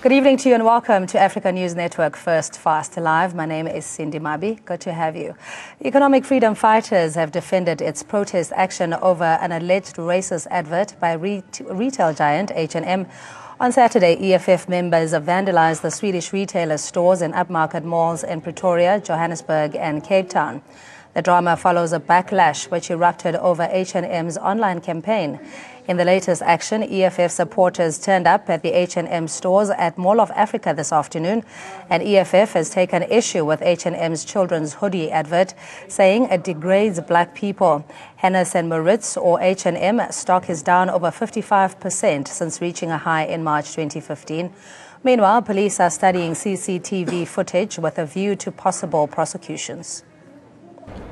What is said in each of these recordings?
Good evening to you and welcome to Africa News Network First Fast Live. My name is Cindy Mabi. Good to have you. Economic freedom fighters have defended its protest action over an alleged racist advert by retail giant H&M. On Saturday, EFF members vandalized the Swedish retailer's stores in upmarket malls in Pretoria, Johannesburg and Cape Town. The drama follows a backlash which erupted over H&M's online campaign. In the latest action, EFF supporters turned up at the H&M stores at Mall of Africa this afternoon, and EFF has taken issue with H&M's children's hoodie advert, saying it degrades black people. Hennes and Moritz, or H&M, stock is down over 55% since reaching a high in March 2015. Meanwhile, police are studying CCTV footage with a view to possible prosecutions.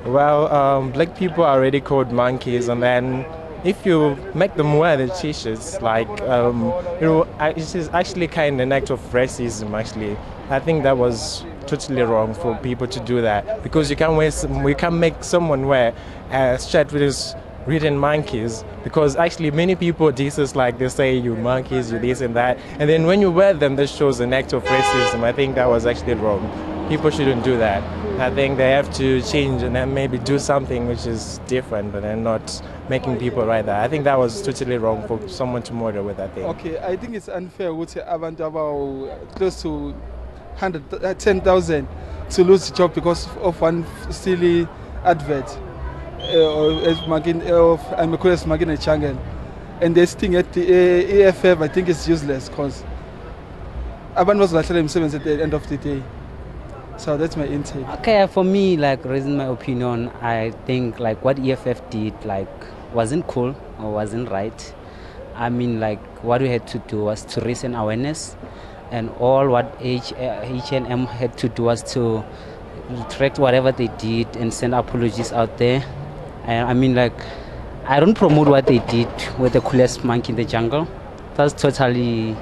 Well, black people are already called monkeys, and then if you make them wear the t-shirts, like, it is actually kind of an act of racism, actually. I think that was totally wrong for people to do that, because you can't make someone wear a shirt with is written monkeys, because actually many people diss, like they say you monkeys, you this and that, and then when you wear them, that shows an act of racism. I think that was actually wrong. People shouldn't do that. I think they have to change and then maybe do something which is different, but then not making people write that. I think that was totally wrong for someone to murder with that thing. Okay, I think it's unfair with about close to 10,000 to lose the job because of one silly advert I'm a curious magin a jungle, and this thing at the EFF I think is useless because Aban was like themselves at the end of the day. So that's my intake. Okay, for me, like, raising my opinion, I think like what EFF did, like, wasn't cool or wasn't right. I mean, like, what we had to do was to raise an awareness, and all what H&M had to do was to retract whatever they did and send apologies out there. And I mean, like, I don't promote what they did with the coolest monkey in the jungle. That's totally,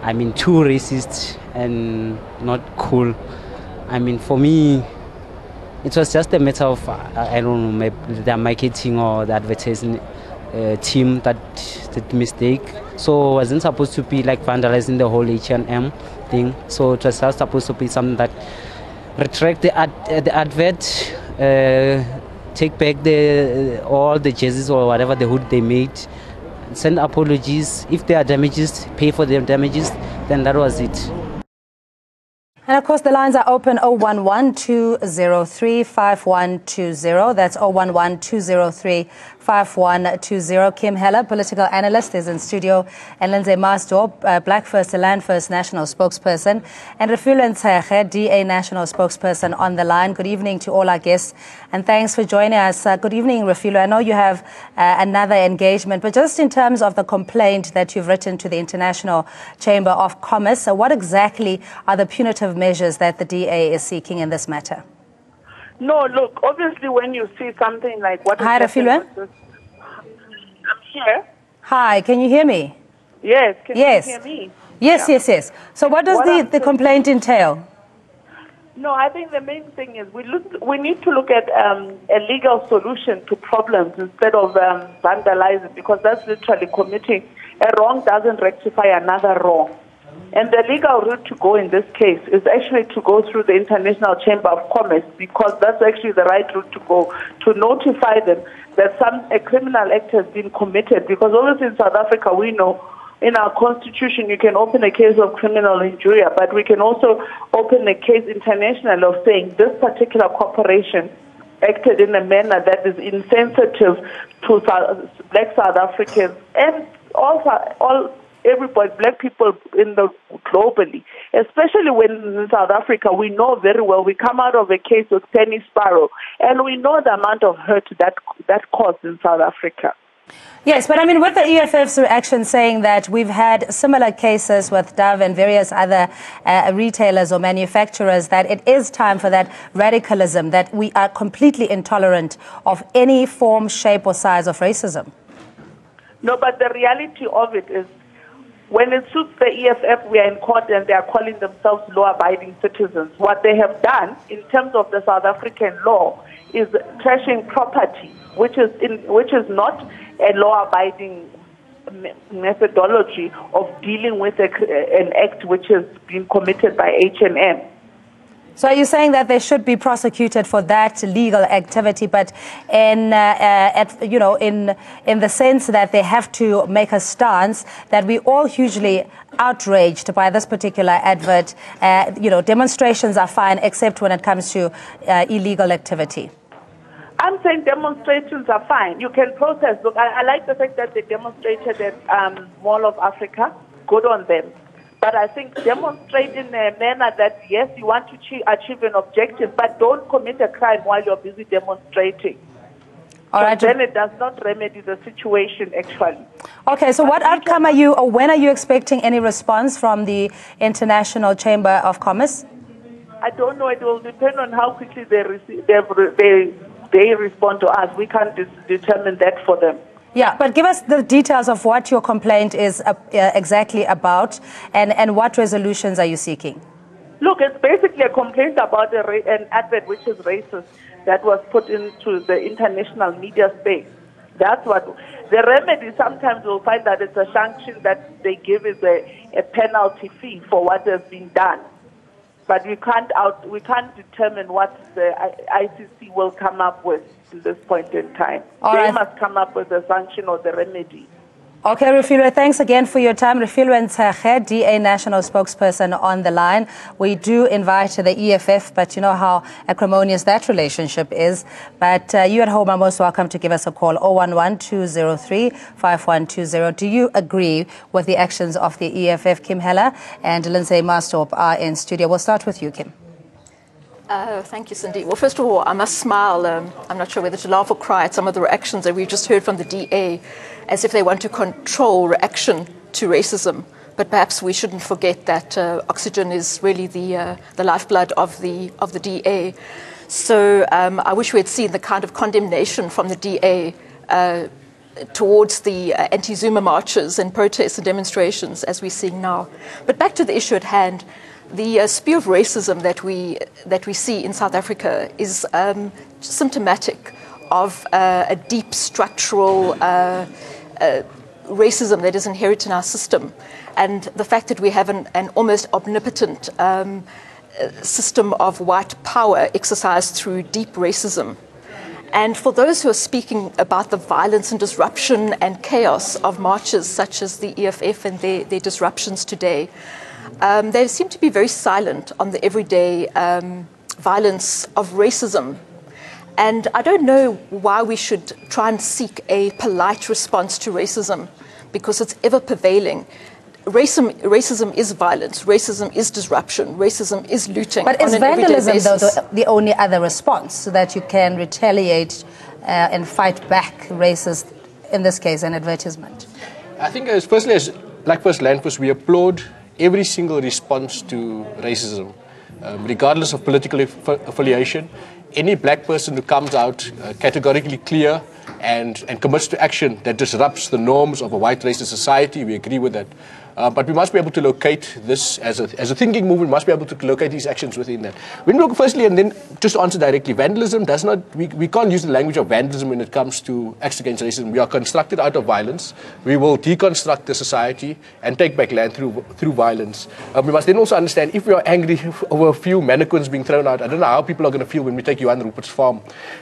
I mean, too racist and not cool. I mean, for me, it was just a matter of, I don't know, maybe the marketing or the advertising team that did mistake. So it wasn't supposed to be like vandalizing the whole H&M thing. So it was just supposed to be something that retract the advert, take back all the jerseys or whatever the hood they made, send apologies. If there are damages, pay for their damages. Then that was it. And of course, the lines are open 011-203-5120. That's 011-203-5120. Kim Heller, political analyst, is in studio. And Lindsay Marsdorp, Black First Land First National spokesperson. And Refulwe Ntshehe, DA National spokesperson, on the line. Good evening to all our guests. And thanks for joining us. Good evening, Refulwe. I know you have another engagement, but just in terms of the complaint that you've written to the International Chamber of Commerce, so what exactly are the punitive measures that the DA is seeking in this matter? No, look, obviously when you see something like what... Hi, Refulwe. I'm here. Hi, can you hear me? Yes, can you hear me? Yes, yeah. yes. So what does the complaint entail? No, I think the main thing is we need to look at a legal solution to problems instead of vandalizing, because that's literally committing a wrong doesn't rectify another wrong. And the legal route to go in this case is actually to go through the International Chamber of Commerce, because that's actually the right route to go, to notify them that a criminal act has been committed. Because obviously in South Africa, we know in our constitution you can open a case of criminal injury, but we can also open a case international of saying this particular corporation acted in a manner that is insensitive to black South Africans and also everybody, black people globally, especially when in South Africa, we know very well, we come out of a case with Penny Sparrow, and we know the amount of hurt that caused in South Africa. Yes, but I mean, with the EFF's reaction saying that we've had similar cases with Dove and various other retailers or manufacturers, that it is time for that radicalism, that we are completely intolerant of any form, shape or size of racism. No, but the reality of it is, when it suits the EFF, we are in court and they are calling themselves law-abiding citizens. What they have done in terms of the South African law is trashing property, which is not a law-abiding methodology of dealing with an act which has been committed by H&M. So are you saying that they should be prosecuted for that legal activity, but in the sense that they have to make a stance that we all hugely outraged by this particular advert? Demonstrations are fine except when it comes to illegal activity. I'm saying demonstrations are fine. You can protest. Look, I like the fact that they demonstrated at Mall of Africa. Good on them. But I think demonstrate in a manner that, yes, you want to achieve an objective, but don't commit a crime while you're busy demonstrating. All right. Then it does not remedy the situation, actually. Okay, so what outcome are you, or when are you expecting any response from the International Chamber of Commerce? I don't know. It will depend on how quickly they respond to us. We can't determine that for them. Yeah, but give us the details of what your complaint is exactly about, and what resolutions are you seeking? Look, it's basically a complaint about an advert which is racist that was put into the international media space. That's what the remedy. Sometimes we'll find that it's a sanction that they give is a penalty fee for what has been done. But we can't determine what the ICC will come up with at this point in time. They must come up with a sanction or the remedy. Okay, Refilwe, thanks again for your time. Refilwe Ntshehe, DA National Spokesperson, on the line. We do invite the EFF, but you know how acrimonious that relationship is. But you at home are most welcome to give us a call, 011-203-5120. Do you agree with the actions of the EFF? Kim Heller and Lindsay Marstorp are in studio. We'll start with you, Kim. Thank you, Cindy. Well, first of all, I must smile. I'm not sure whether to laugh or cry at some of the reactions that we've just heard from the DA, as if they want to control reaction to racism. But perhaps we shouldn't forget that oxygen is really the lifeblood of the DA. So I wish we had seen the kind of condemnation from the DA towards the anti-Zuma marches and protests and demonstrations as we're seeing now. But back to the issue at hand. The spew of racism that we see in South Africa is symptomatic of a deep structural racism that is inherent in our system, and the fact that we have an almost omnipotent system of white power exercised through deep racism. And for those who are speaking about the violence and disruption and chaos of marches such as the EFF and their disruptions today, they seem to be very silent on the everyday violence of racism. And I don't know why we should try and seek a polite response to racism, because it's ever prevailing. Racism is violence, racism is disruption, racism is looting. But is vandalism, though, the only other response, so that you can retaliate and fight back racist, in this case, an advertisement? I think, firstly, as Black First Land First, we applaud every single response to racism, regardless of political affiliation. Any black person who comes out categorically clear and commits to action that disrupts the norms of a white racist society, we agree with that. But we must be able to locate this as a thinking movement. We must be able to locate these actions within that. When we look firstly, and then just to answer directly, vandalism does not, we can't use the language of vandalism when it comes to acts against racism. We are constructed out of violence. We will deconstruct the society and take back land through violence. We must then also understand, if we are angry over a few mannequins being thrown out, I don't know how people are going to feel when we take Johan Rupert's farm.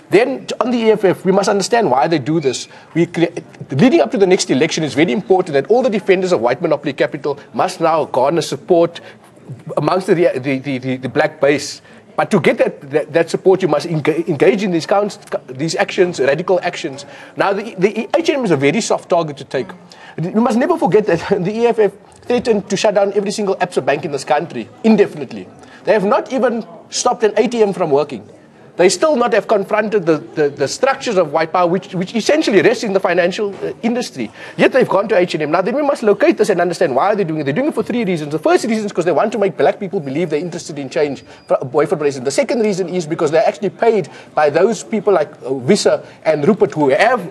Then on the EFF, we must understand why they do this. Leading up to the next election, it's very important that all the defenders of white monopoly capital must now garner support amongst the black base. But to get that support, you must engage in these actions, radical actions. Now, the H&M is a very soft target to take. We must never forget that the EFF threatened to shut down every single Absa bank in this country indefinitely. They have not even stopped an ATM from working. They still not have confronted the structures of white power, which essentially rests in the financial industry. Yet they've gone to H&M. Now, then we must locate this and understand why they're doing it. They're doing it for three reasons. The first reason is because they want to make black people believe they're interested in change away from racism. The second reason is because they're actually paid by those people like Wissa and Rupert, who have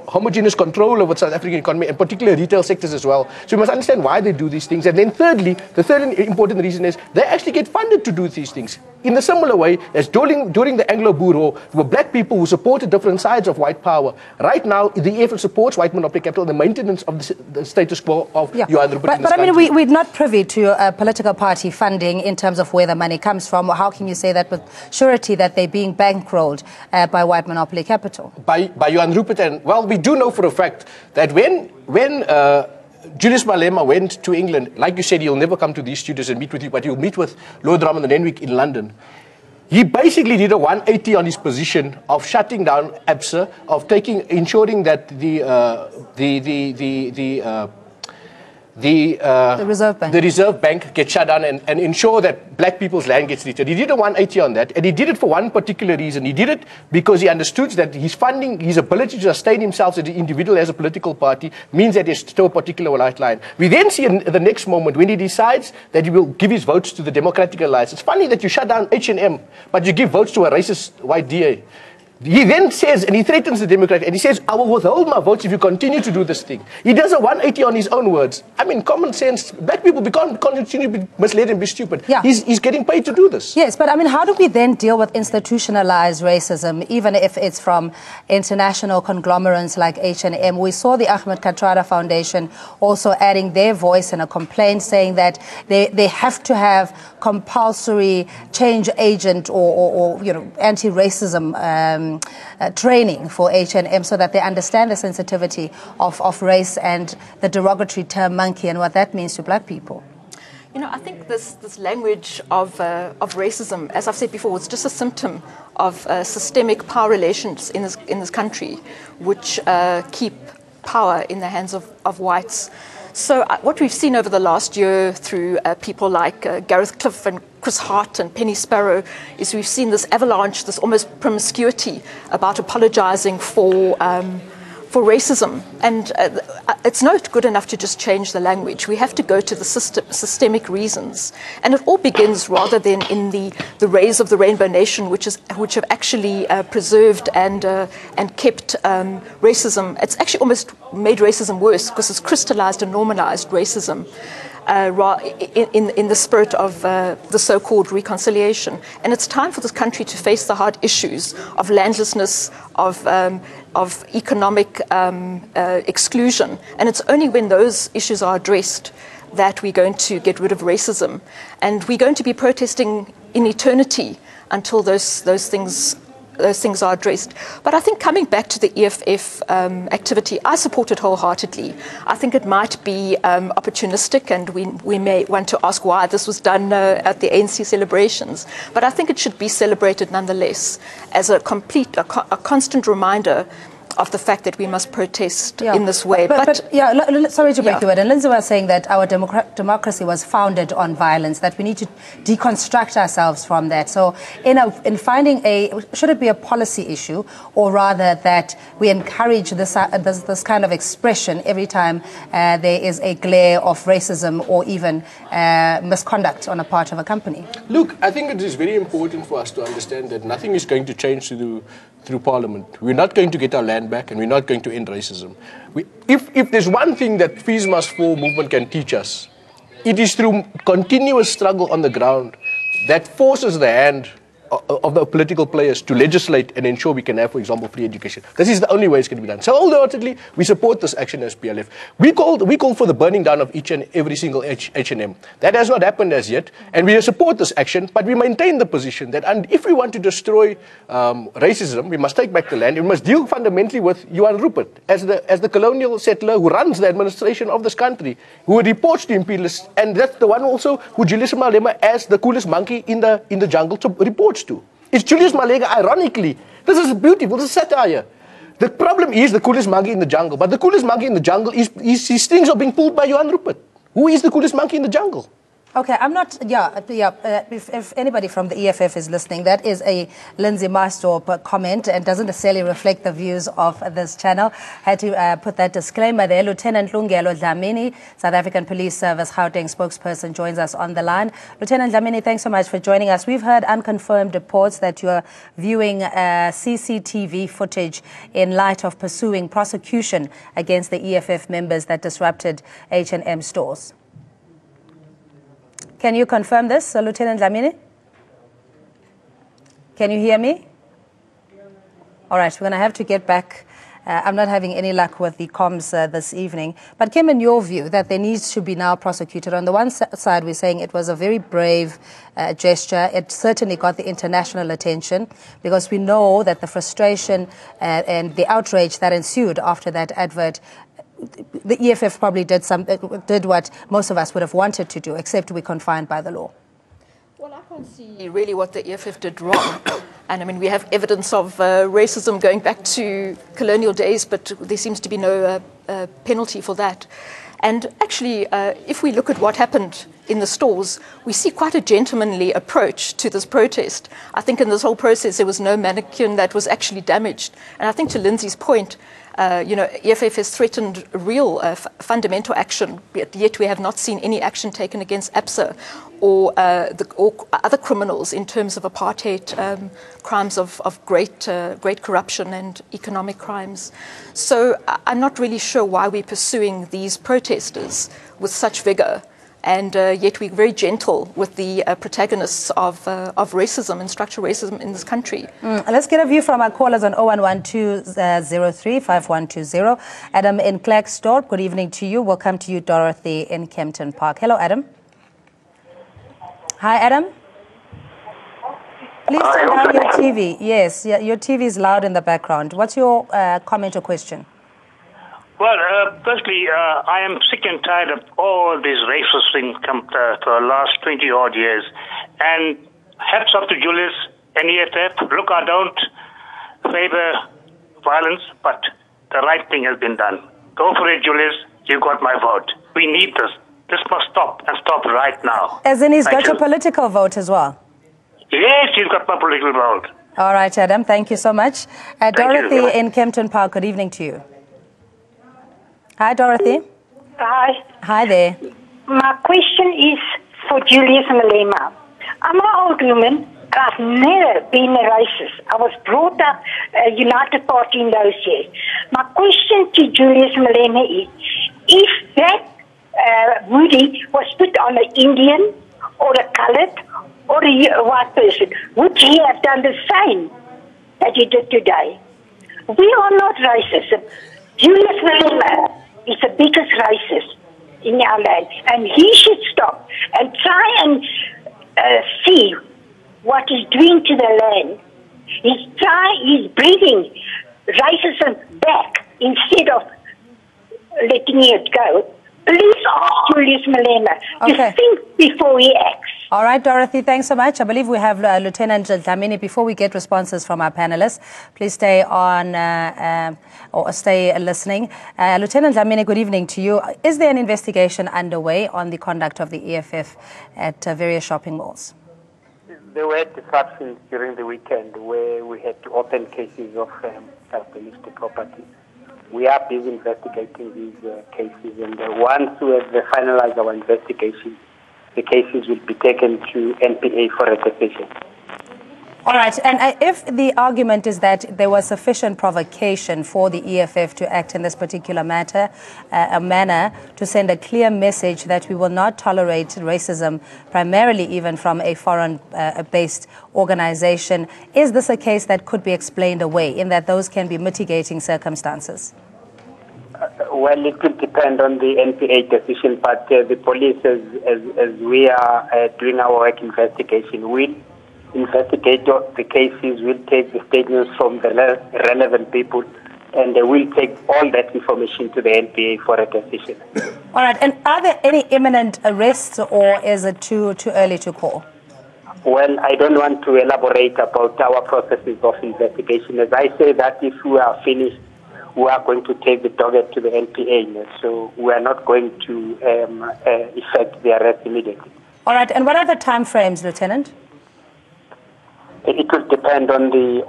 homogeneous control over the South African economy, and particularly retail sectors as well. So we must understand why they do these things. And then thirdly, the third important reason is they actually get funded to do these things. In a similar way as during during the Anglo-Boer War, there were black people who supported different sides of white power. Right now, the EFF supports white monopoly capital and the maintenance of the status quo of Johan Rupert in this But I mean, country. we're not privy to political party funding in terms of where the money comes from. How can you say that with surety that they're being bankrolled by white monopoly capital? By Johan Rupert, and well, we do know for a fact that when Julius Malema went to England, like you said, he'll never come to these studios and meet with you, but he'll meet with Lord Drummond and Nenwick in London. He basically did a 180 on his position of shutting down ABSA, of ensuring that the Reserve Bank gets shut down and ensure that black people's land gets returned. He did a 180 on that, and he did it for one particular reason. He did it because he understood that his funding, his ability to sustain himself as an individual, as a political party, means that he's still a particular white line. We then see in the next moment when he decides that he will give his votes to the Democratic Alliance. It's funny that you shut down H&M, but you give votes to a racist white DA. He then says, and he threatens the Democrat, and he says, I will withhold my votes if you continue to do this thing. He does a 180 on his own words. I mean, common sense, black people can't continue to be misled and be stupid. Yeah. He's getting paid to do this. Yes, but I mean, how do we then deal with institutionalized racism, even if it's from international conglomerates like H&M? We saw the Ahmed Kathrada Foundation also adding their voice in a complaint saying that they have to have compulsory change agent or anti-racism training for H&M so that they understand the sensitivity of race and the derogatory term monkey and what that means to black people. You know, I think this language of racism, as I've said before, is just a symptom of systemic power relations in this country, which keep power in the hands of whites. So what we've seen over the last year through people like Gareth Cliff and Chris Hart and Penny Sparrow is we've seen this avalanche, this almost promiscuity about apologizing for racism. And it's not good enough to just change the language. We have to go to the systemic reasons. And it all begins rather than in the rays of the Rainbow Nation, which have actually preserved and kept racism. It's actually almost made racism worse because it's crystallized and normalized racism. In the spirit of the so-called reconciliation. And it's time for this country to face the hard issues of landlessness, of economic exclusion. And it's only when those issues are addressed that we're going to get rid of racism. And we're going to be protesting in eternity until those things are addressed. But I think coming back to the EFF activity, I support it wholeheartedly. I think it might be opportunistic, and we may want to ask why this was done at the ANC celebrations. But I think it should be celebrated nonetheless as a constant reminder of the fact that we must protest in this way. Sorry to break you, and Lindsay was saying that our democracy was founded on violence, that we need to deconstruct ourselves from that. So in finding should it be a policy issue, or rather that we encourage this kind of expression every time there is a glare of racism or even misconduct on a part of a company? Look, I think it is very important for us to understand that nothing is going to change through Parliament. We're not going to get our land back, and we're not going to end racism. If there's one thing that Fees Must Fall movement can teach us, it is through continuous struggle on the ground that forces the hand of the political players to legislate and ensure we can have, for example, free education. This is the only way it's going to be done. So wholeheartedly, we support this action as PLF. We call for the burning down of each and every single H&M. That has not happened as yet, and we support this action, but we maintain the position that if we want to destroy racism, we must take back the land. We must deal fundamentally with Johan Rupert as the colonial settler who runs the administration of this country, who reports to imperialists, and that's the one also who Julius Malema, as the coolest monkey in the jungle, reports to. It's Julius Malema, ironically. This is beautiful, this is satire. The problem is the coolest monkey in the jungle, but the coolest monkey in the jungle his strings are being pulled by Johan Rupert. Who is the coolest monkey in the jungle? Okay, I'm not, if anybody from the EFF is listening, that is a Lindsay Marstorp comment and doesn't necessarily reflect the views of this channel. Had to put that disclaimer there. Lieutenant Lungelo Dlamini, South African Police Service Gauteng spokesperson, joins us on the line. Lieutenant Dlamini, thanks so much for joining us. We've heard unconfirmed reports that you're viewing CCTV footage in light of pursuing prosecution against the EFF members that disrupted H&M stores. Can you confirm this, Lieutenant Dlamini? Can you hear me? All right, we're going to have to get back. I'm not having any luck with the comms this evening. But Kim, in your view, that there needs to be now prosecuted. On the one side, we're saying it was a very brave gesture. It certainly got the international attention because we know that the frustration and the outrage that ensued after that advert, the EFF probably did what most of us would have wanted to do, except we're confined by the law. Well, I can't see really what the EFF did wrong. And I mean, we have evidence of racism going back to colonial days, but there seems to be no penalty for that. And actually, if we look at what happened in the stores, we see quite a gentlemanly approach to this protest. I think in this whole process, there was no mannequin that was actually damaged. And I think to Lindsay's point, EFF has threatened real fundamental action, yet we have not seen any action taken against ABSA or other criminals in terms of apartheid, crimes of great corruption and economic crimes. So I'm not really sure why we're pursuing these protesters with such vigor. And yet we're very gentle with the protagonists of racism and structural racism in this country. Let's get a view from our callers on 0112035120. Adam in Klerksdorp, good evening to you. Welcome to you, Dorothy in Kempton Park. Hello, Adam. Hi, Adam. Please turn down your TV. Yes, your TV is loud in the background. What's your comment or question? Well, firstly, I am sick and tired of all these racist things for the last 20-odd years. And hats off to Julius and EFF. Look, I don't favor violence, but the right thing has been done. Go for it, Julius. You got my vote. We need this. This must stop, and stop right now. As in he's got your political vote as well? Yes, he's got my political vote. All right, Adam. Thank you so much. Dorothy in Kempton Park, good evening to you. Hi, Dorothy. Hi. Hi there. My question is for Julius Malema. I'm an old woman. I've never been a racist. I was brought up a United Party in those years. My question to Julius Malema is, if that Woody was put on an Indian or a colored or a white person, would he have done the same that he did today? We are not racist. Julius Malema is the biggest racist in our land, and he should stop and try and see what he's doing to the land. He's bringing racism back instead of letting it go. Please ask Julius Malema to think before he acts. All right, Dorothy, thanks so much. I believe we have Lieutenant Dlamini. Before we get responses from our panelists, please stay on or stay listening. Lieutenant Dlamini, good evening to you. Is there an investigation underway on the conduct of the EFF at various shopping malls? There were disruptions during the weekend where we had to open cases of self-delisted property. We are busy investigating these cases, and once we have finalized our investigation, the cases will be taken to NPA for a decision. All right, and if the argument is that there was sufficient provocation for the EFF to act in this particular manner to send a clear message that we will not tolerate racism, primarily even from a foreign-based organization, is this a case that could be explained away in that those can be mitigating circumstances? Well, it will depend on the NPA decision, but the police, as we are doing our work investigation, will investigate the cases, will take the statements from the relevant people, and they will take all that information to the NPA for a decision. All right, and are there any imminent arrests, or is it too early to call? Well, I don't want to elaborate about our processes of investigation. As I say that if we are finished, we are going to take the docket to the NPA, so we are not going to effect the arrest immediately. All right, and what are the time frames, Lieutenant? It will depend on the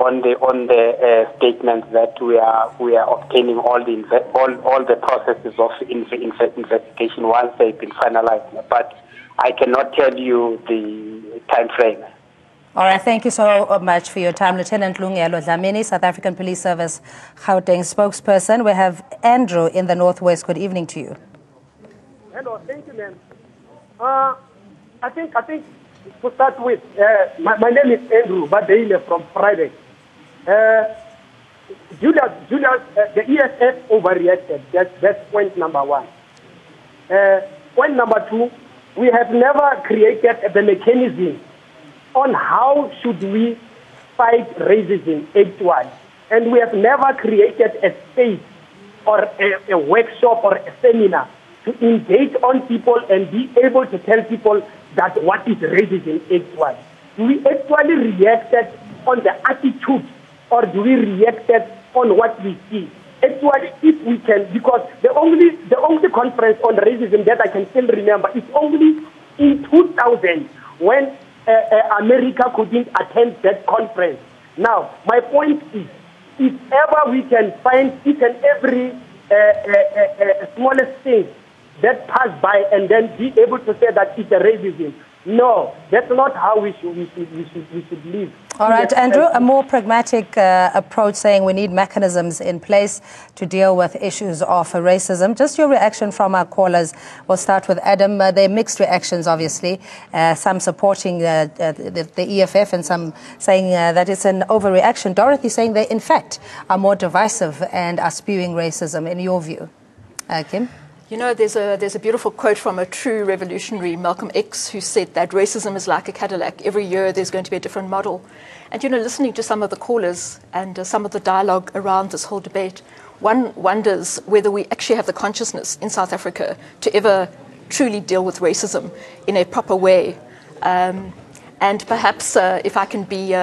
statements that we are obtaining all the processes of investigation once they've been finalized. But I cannot tell you the time frame. All right, thank you so much for your time, Lieutenant Lungelo Dlamini, South African Police Service Gauteng spokesperson. We have Andrew in the Northwest. Good evening to you. Hello, thank you, ma'am. I think to start with, my name is Andrew Badele from Friday. Julius, the EFF overreacted. That's point number one. Point number two, we have never created the mechanism on how should we fight racism actually. And we have never created a space or a workshop or a seminar to engage on people and be able to tell people that what is racism actually. Do we actually reacted on the attitude, or do we reacted on what we see? Actually, if we can, because the only conference on racism that I can still remember is only in 2000 when America couldn't attend that conference. Now, my point is, if ever we can find each and every smallest thing that pass by and then be able to say that it's a racism, no, that's not how we should live. All right, Andrew, a more pragmatic approach saying we need mechanisms in place to deal with issues of racism. Just your reaction from our callers. We'll start with Adam. They're mixed reactions, obviously. Some supporting the EFF and some saying that it's an overreaction. Dorothy saying they, in fact, are more divisive and are spewing racism, in your view. Kim? You know, there's a beautiful quote from a true revolutionary, Malcolm X, who said that racism is like a Cadillac. Every year there's going to be a different model. And, you know, listening to some of the callers and some of the dialogue around this whole debate, one wonders whether we actually have the consciousness in South Africa to ever truly deal with racism in a proper way. And perhaps, if I can be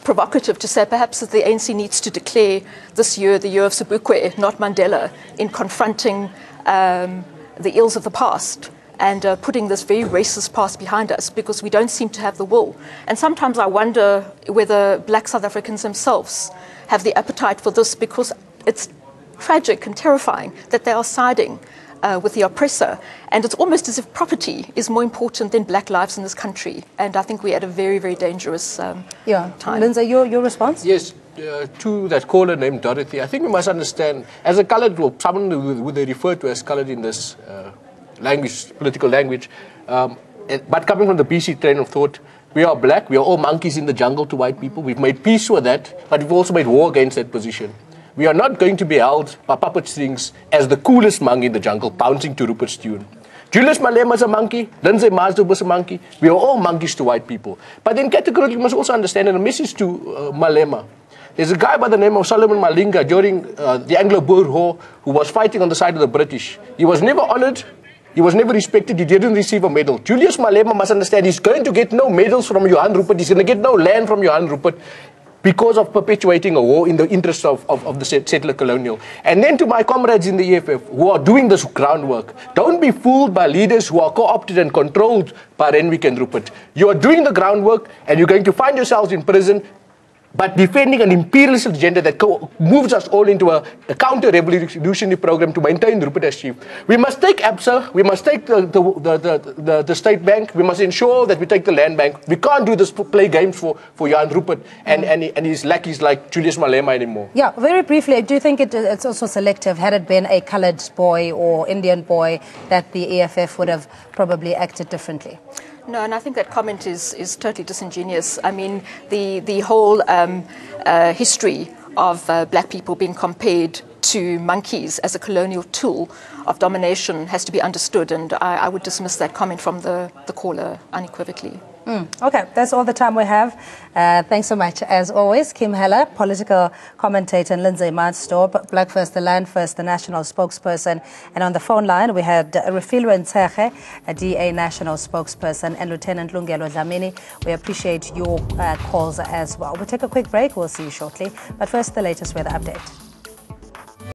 provocative to say, perhaps that the ANC needs to declare this year the year of Sobukwe, not Mandela, in confronting the ills of the past and putting this very racist past behind us, because we don't seem to have the will. And sometimes I wonder whether black South Africans themselves have the appetite for this, because it's tragic and terrifying that they are siding with the oppressor. And it's almost as if property is more important than black lives in this country. And I think we're at a very, very dangerous time. Lindsay, your response? Yes. To that caller named Dorothy, I think we must understand, as a coloured, or someone who they refer to as coloured in this language, political language, but coming from the BC train of thought, we are black, we are all monkeys in the jungle to white people. We've made peace with that, but we've also made war against that position. We are not going to be held by puppet strings as the coolest monkey in the jungle, bouncing to Rupert's tune. Julius Malema is a monkey, Lindsay Maasdorp is a monkey. We are all monkeys to white people. But then categorically, you must also understand, and a message to Malema, there's a guy by the name of Solomon Malinga during the Anglo-Boer War who was fighting on the side of the British. He was never honored, he was never respected, he didn't receive a medal. Julius Malema must understand he's going to get no medals from Johan Rupert, he's going to get no land from Johan Rupert because of perpetuating a war in the interest of the settler colonial. And then to my comrades in the EFF who are doing this groundwork, don't be fooled by leaders who are co-opted and controlled by Renwick and Rupert. You are doing the groundwork and you're going to find yourselves in prison, but defending an imperialist agenda that moves us all into a counter-revolutionary program to maintain Rupert as chief. We must take ABSA, we must take the State Bank, we must ensure that we take the Land Bank. We can't do this play games for Johan Rupert and his lackeys like Julius Malema anymore. Yeah, very briefly, do you think it's also selective? Had it been a coloured boy or Indian boy, that the EFF would have probably acted differently? No, and I think that comment is totally disingenuous. I mean, the whole history of black people being compared to monkeys as a colonial tool of domination has to be understood, and I would dismiss that comment from the caller unequivocally. Okay, that's all the time we have. Thanks so much. As always, Kim Heller, political commentator, and Lindsay Maasdorp, Black First, the Land First, the national spokesperson. And on the phone line, we had Refilwe Ntsheche, a DA national spokesperson, and Lieutenant Lungelo Dlamini. We appreciate your calls as well. We'll take a quick break. We'll see you shortly. But first, the latest weather update.